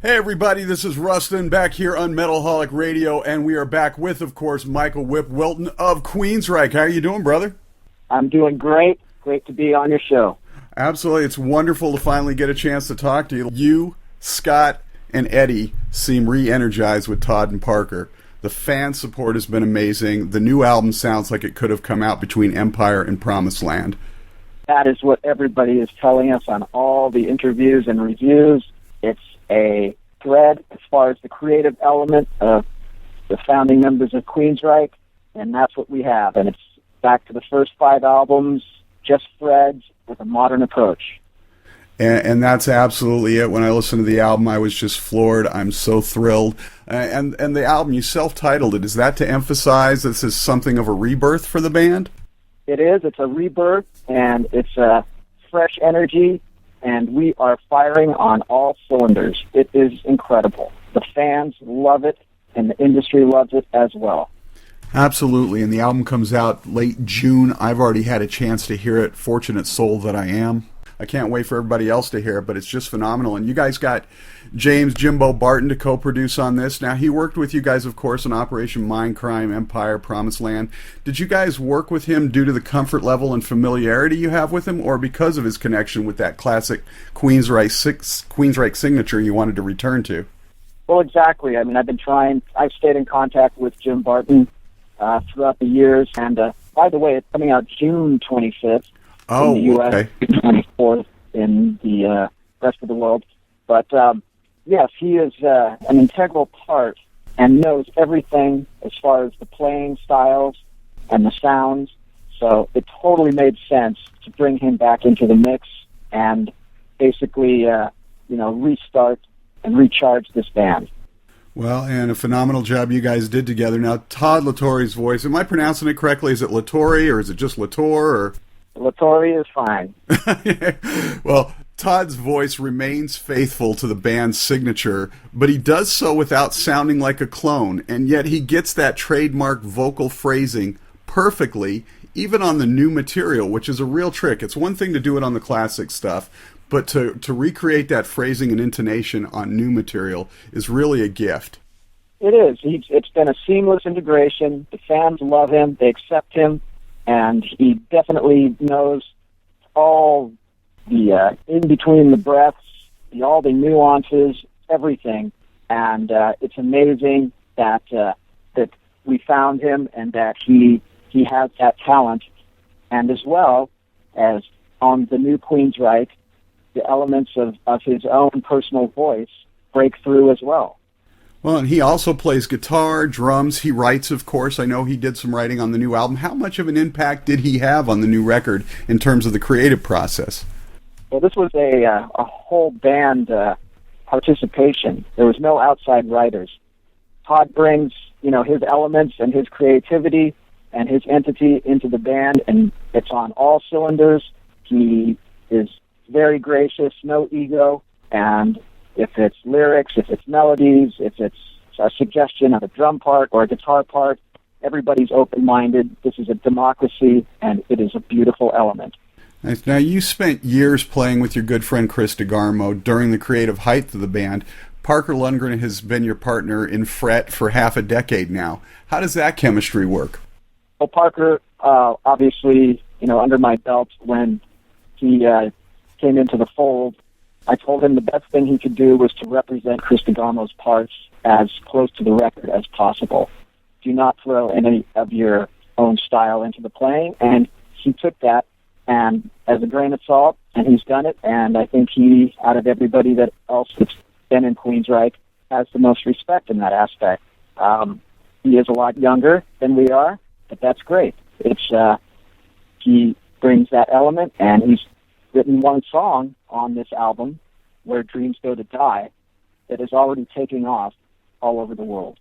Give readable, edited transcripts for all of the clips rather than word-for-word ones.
Hey everybody, this is Rustin back here on Metalholic Radio, and we are back with, of course, Michael Wilton of Queensryche. How are you doing, brother? I'm doing great. Great to be on your show. Absolutely. It's wonderful to finally get a chance to talk to you. You, Scott, and Eddie seem re-energized with Todd and Parker. The fan support has been amazing. The new album sounds like it could have come out between Empire and Promised Land. That is what everybody is telling us on all the interviews and reviews. It's a thread as far as the creative element of the founding members of Queensryche, and that's what we have. And it's back to the first 5 albums, just threads with a modern approach. And that's absolutely it. When I listened to the album, I was just floored. I'm so thrilled. And the album, you self-titled it. Is that to emphasize this is something of a rebirth for the band? It is. It's a rebirth, and it's a fresh energy, and we are firing on all cylinders. It is incredible. The fans love it, and the industry loves it as well. Absolutely, and the album comes out late June. I've already had a chance to hear it. Fortunate soul that I am. I can't wait for everybody else to hear it, but it's just phenomenal. And you guys got James Jimbo Barton to co-produce on this. Now, he worked with you guys, of course, on Operation Mindcrime, Empire, Promised Land. Did you guys work with him due to the comfort level and familiarity you have with him, or because of his connection with that classic Queensryche signature you wanted to return to? Well, exactly. I mean, I've stayed in contact with Jim Barton throughout the years, and by the way, it's coming out June 25th. In the U.S., okay. 24th in the rest of the world. But, yes, he is an integral part and knows everything as far as the playing styles and the sounds. So it totally made sense to bring him back into the mix and basically, restart and recharge this band. Well, and a phenomenal job you guys did together. Now, Todd La Torre's voice, am I pronouncing it correctly? Is it La Torre or is it just La Torre? Or... La Torre is fine. Well, Todd's voice remains faithful to the band's signature, but he does so without sounding like a clone, and yet he gets that trademark vocal phrasing perfectly, even on the new material, which is a real trick. It's one thing to do it on the classic stuff, but to recreate that phrasing and intonation on new material is really a gift. It is. It's been a seamless integration. The fans love him. They accept him. And he definitely knows all the in between the breaths, all the nuances, everything. And it's amazing that we found him and that he has that talent. And as well as on the new Queensryche, the elements of his own personal voice break through as well. Well, and he also plays guitar, drums. He writes, of course. I know he did some writing on the new album. How much of an impact did he have on the new record in terms of the creative process? Well, this was a whole band participation. There was no outside writers. Todd brings, his elements and his creativity and his entity into the band, and it's on all cylinders. He is very gracious, no ego, and if it's lyrics, if it's melodies, if it's a suggestion of a drum part or a guitar part, everybody's open-minded. This is a democracy, and it is a beautiful element. Nice. Now, you spent years playing with your good friend Chris DeGarmo during the creative height of the band. Parker Lundgren has been your partner in Fret for half a decade now. How does that chemistry work? Well, Parker, obviously, under my belt when he came into the fold, I told him the best thing he could do was to represent Chris DeGarmo's parts as close to the record as possible. Do not throw any of your own style into the playing, and he took that and as a grain of salt, and he's done it, and I think he, out of everybody that else that's been in Queensryche, has the most respect in that aspect. He is a lot younger than we are, but that's great. He brings that element, and he's written one song on this album, Where Dreams Go to Die, that is already taking off all over the world.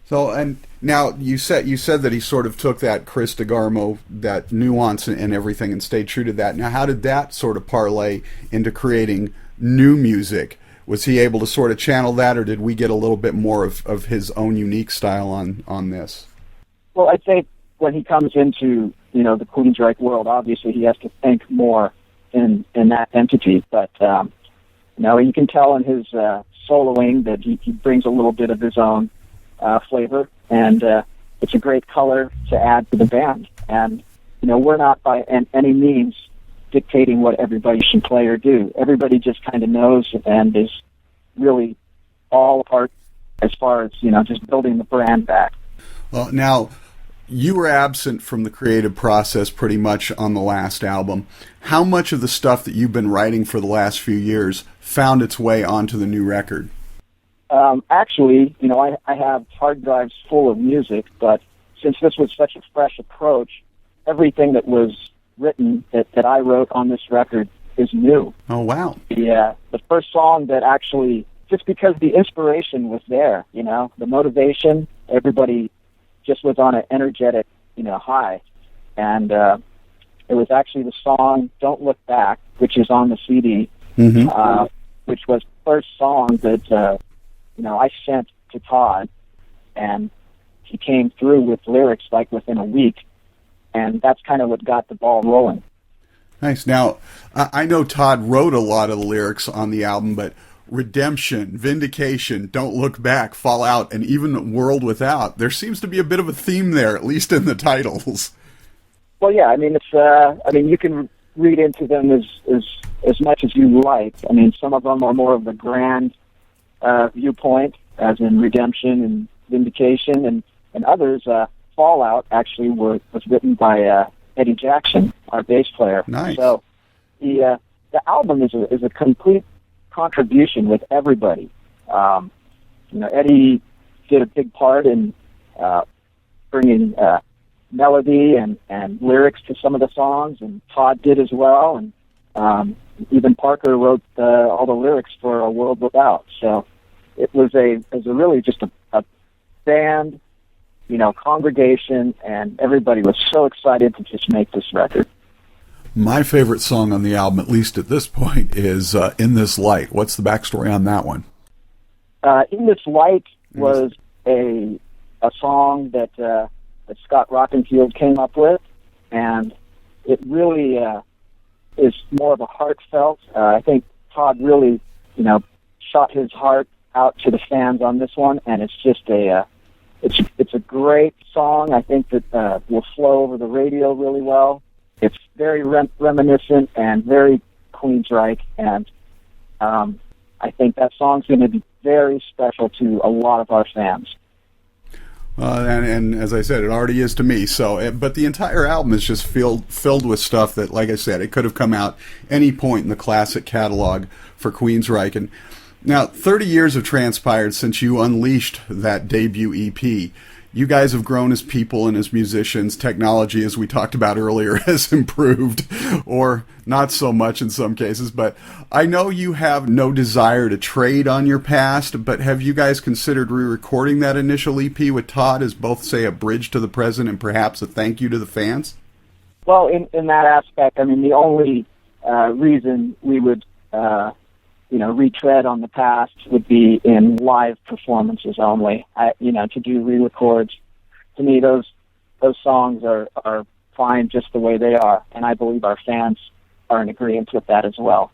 So, and now you said that he sort of took that Chris DeGarmo, that nuance and everything, and stayed true to that. Now, how did that sort of parlay into creating new music? Was he able to sort of channel that, or did we get a little bit more of his own unique style on this? Well, I'd say when he comes into the Queensryche world, obviously he has to think more in that entity. But you can tell in his soloing that he brings a little bit of his own flavor, and it's a great color to add to the band. And, we're not by any means dictating what everybody should play or do. Everybody just kind of knows and is really all apart as far as, just building the brand back. Well, now, you were absent from the creative process pretty much on the last album. How much of the stuff that you've been writing for the last few years found its way onto the new record? Actually, I have hard drives full of music, but since this was such a fresh approach, everything that was written that I wrote on this record is new. Oh, wow. The first song that actually, just because the inspiration was there, the motivation, everybody just was on an energetic, high. And it was actually the song Don't Look Back, which is on the CD, which was the first song that, I sent to Todd, and he came through with lyrics like within a week, and that's kind of what got the ball rolling. Nice. Now, I know Todd wrote a lot of the lyrics on the album, but Redemption, Vindication, Don't Look Back, Fall Out, and even World Without, there seems to be a bit of a theme there, at least in the titles. Well, yeah, it's you can read into them as much as you like. Some of them are more of the grand viewpoint, as in Redemption and Vindication, and others, Fallout, actually was written by Eddie Jackson, our bass player. Nice. So the album is a complete contribution with everybody. Eddie did a big part in bringing melody and lyrics to some of the songs, and Todd did as well, and even Parker wrote all the lyrics for A World Without. So it was really just a band, congregation, and everybody was so excited to just make this record. My favorite song on the album, at least at this point, is In This Light. What's the backstory on that one? In This Light was a song that Scott Rockenfield came up with, and it really is more of a heartfelt. I think Todd really, shot his heart out to the fans on this one, and it's just it's a great song. I think that will flow over the radio really well. It's very reminiscent and very Queensryche, and I think that song's going to be very special to a lot of our fans. And as I said, it already is to me. So, but the entire album is just filled with stuff that, like I said, it could have come out any point in the classic catalog for Queensryche. And now, 30 years have transpired since you unleashed that debut EP. You guys have grown as people and as musicians. Technology, as we talked about earlier, has improved, or not so much in some cases. But I know you have no desire to trade on your past, but have you guys considered re-recording that initial EP with Todd as both, say, a bridge to the present and perhaps a thank you to the fans? Well, in that aspect, the only reason we would retread on the past would be in live performances only. To do re-records, to me, those songs are fine just the way they are, and I believe our fans are in agreement with that as well.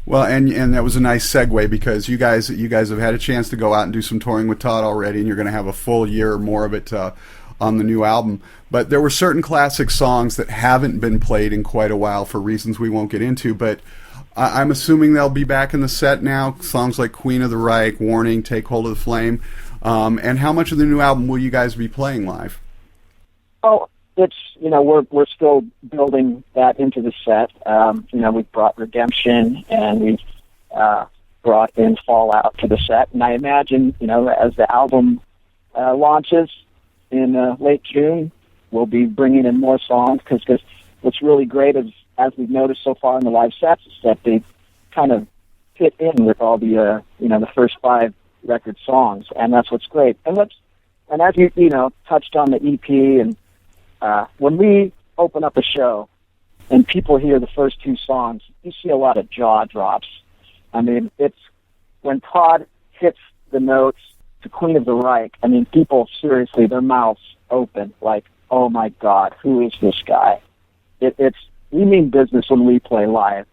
Well, and that was a nice segue, because you guys have had a chance to go out and do some touring with Todd already, and you're going to have a full year or more of it on the new album. But there were certain classic songs that haven't been played in quite a while for reasons we won't get into, but I'm assuming they'll be back in the set now. Songs like Queen of the Reich, Warning, Take Hold of the Flame. And how much of the new album will you guys be playing live? Oh, it's, we're still building that into the set. We've brought Redemption, and we've brought in Fallout to the set. And I imagine, as the album launches in late June, we'll be bringing in more songs, because what's really great is, as we've noticed so far in the live sets, is that they kind of fit in with all the the first 5 record songs, and that's what's great. And as you touched on the EP, and when we open up a show and people hear the first 2 songs, you see a lot of jaw drops. It's when Todd hits the notes to Queen of the Reich. People seriously, their mouths open, like, oh my God, who is this guy? We mean business when we play live,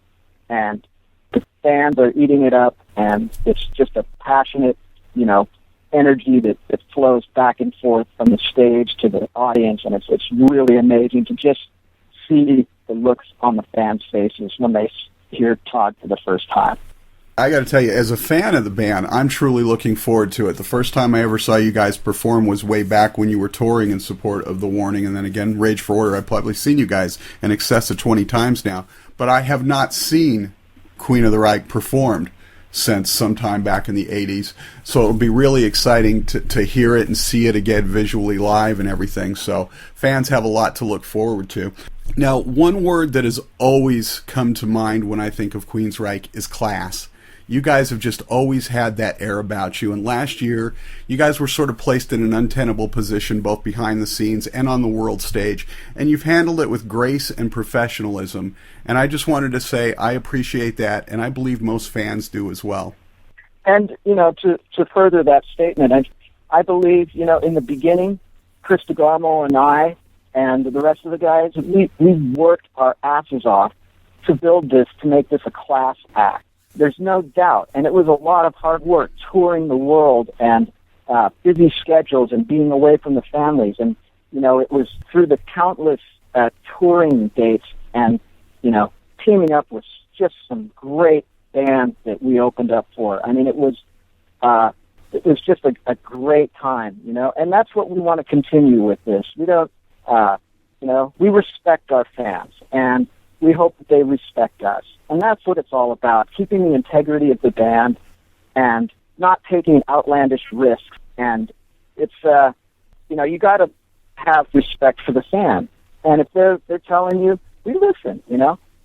and the fans are eating it up, and it's just a passionate, energy that flows back and forth from the stage to the audience, and it's really amazing to just see the looks on the fans' faces when they hear Todd for the first time. I got to tell you, as a fan of the band, I'm truly looking forward to it. The first time I ever saw you guys perform was way back when you were touring in support of The Warning, and then again, Rage for Order. I've probably seen you guys in excess of 20 times now, but I have not seen Queen of the Reich performed since sometime back in the 80s. So it'll be really exciting to hear it and see it again visually live and everything. So fans have a lot to look forward to. Now, one word that has always come to mind when I think of Queensryche is class. You guys have just always had that air about you. And last year, you guys were sort of placed in an untenable position both behind the scenes and on the world stage. And you've handled it with grace and professionalism. And I just wanted to say I appreciate that, and I believe most fans do as well. And, to further that statement, I believe, in the beginning, Chris DeGarmo and I and the rest of the guys, we worked our asses off to build this, to make this a class act. There's no doubt. And it was a lot of hard work touring the world and busy schedules and being away from the families. And, it was through the countless touring dates and, teaming up with just some great bands that we opened up for. I mean, it was just a great time, and that's what we want to continue with this. We don't, we respect our fans, and we hope that they respect us. And that's what it's all about, keeping the integrity of the band and not taking outlandish risks. And it's, you got to have respect for the fan. And if they're telling you, we listen,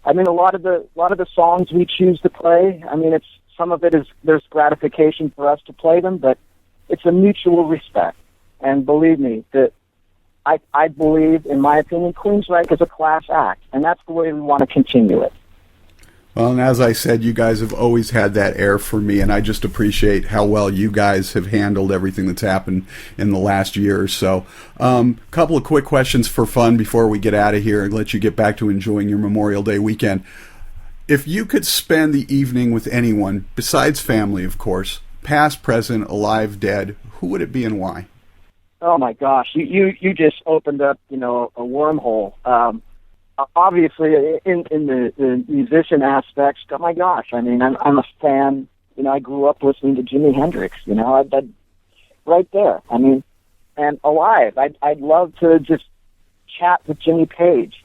I mean, a lot of the songs we choose to play, I mean, some of it is, there's gratification for us to play them, but it's a mutual respect. And believe me, that I believe, in my opinion, Queensryche is a class act, and that's the way we want to continue it. Well, and as I said, you guys have always had that air for me, and I just appreciate how well you guys have handled everything that's happened in the last year or so. Couple of quick questions for fun before we get out of here and let you get back to enjoying your Memorial Day weekend. If you could spend the evening with anyone, besides family, of course, past, present, alive, dead, who would it be and why? Oh my gosh, you just opened up, a wormhole. Obviously, in the musician aspects, oh my gosh, I mean, I'm a fan. I grew up listening to Jimi Hendrix. I'd right there. I mean, and alive, I'd love to just chat with Jimmy Page.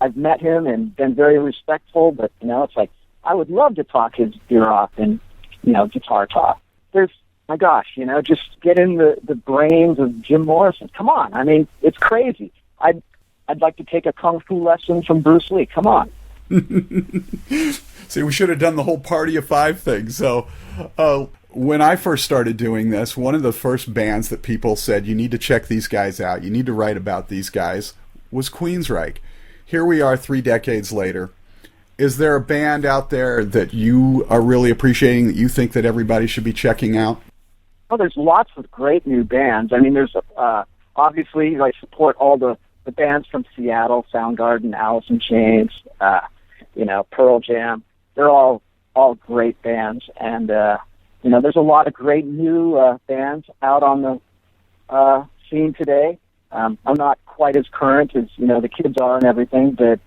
I've met him and been very respectful, but it's like I would love to talk his ear off and guitar talk. My gosh, just get in the brains of Jim Morrison. Come on, I mean, it's crazy. I'd like to take a kung fu lesson from Bruce Lee. Come on. See, we should have done the whole Party of Five thing. So when I first started doing this, one of the first bands that people said, you need to check these guys out, you need to write about these guys, was Queensryche. Here we are 3 decades later. Is there a band out there that you are really appreciating, that you think that everybody should be checking out? Oh, there's lots of great new bands. I mean, there's obviously I support all the bands from Seattle, Soundgarden, Alice in Chains, Pearl Jam. They're all great bands, and there's a lot of great new bands out on the scene today. I'm not quite as current as the kids are and everything, but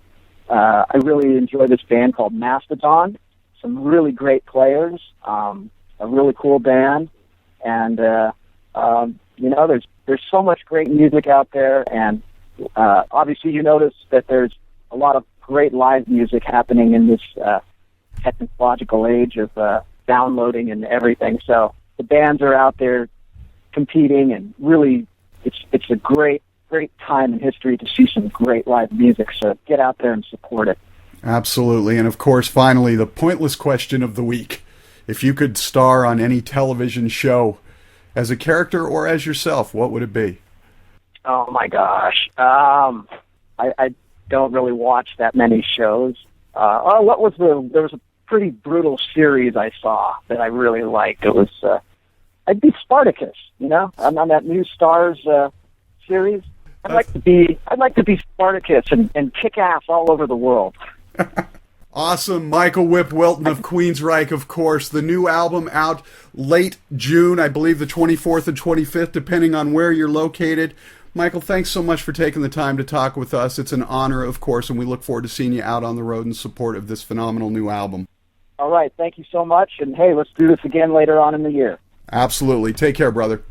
I really enjoy this band called Mastodon. Some really great players, a really cool band, and there's so much great music out there, and obviously you notice that there's a lot of great live music happening in this technological age of downloading and everything. So the bands are out there competing, and really it's a great time in history to see some great live music. So get out there and support it. Absolutely. And of course, finally, the pointless question of the week. If you could star on any television show as a character or as yourself, what would it be? Oh my gosh. I don't really watch that many shows. There was a pretty brutal series I saw that I really liked. It was, I'd be Spartacus, I'm on that new Stars series. I'd like to be Spartacus and kick ass all over the world. Awesome. Michael Whip Wilton of Queensryche, of course. The new album out late June, I believe the 24th and 25th, depending on where you're located. Michael, thanks so much for taking the time to talk with us. It's an honor, of course, and we look forward to seeing you out on the road in support of this phenomenal new album. All right. Thank you so much. And, hey, let's do this again later on in the year. Absolutely. Take care, brother.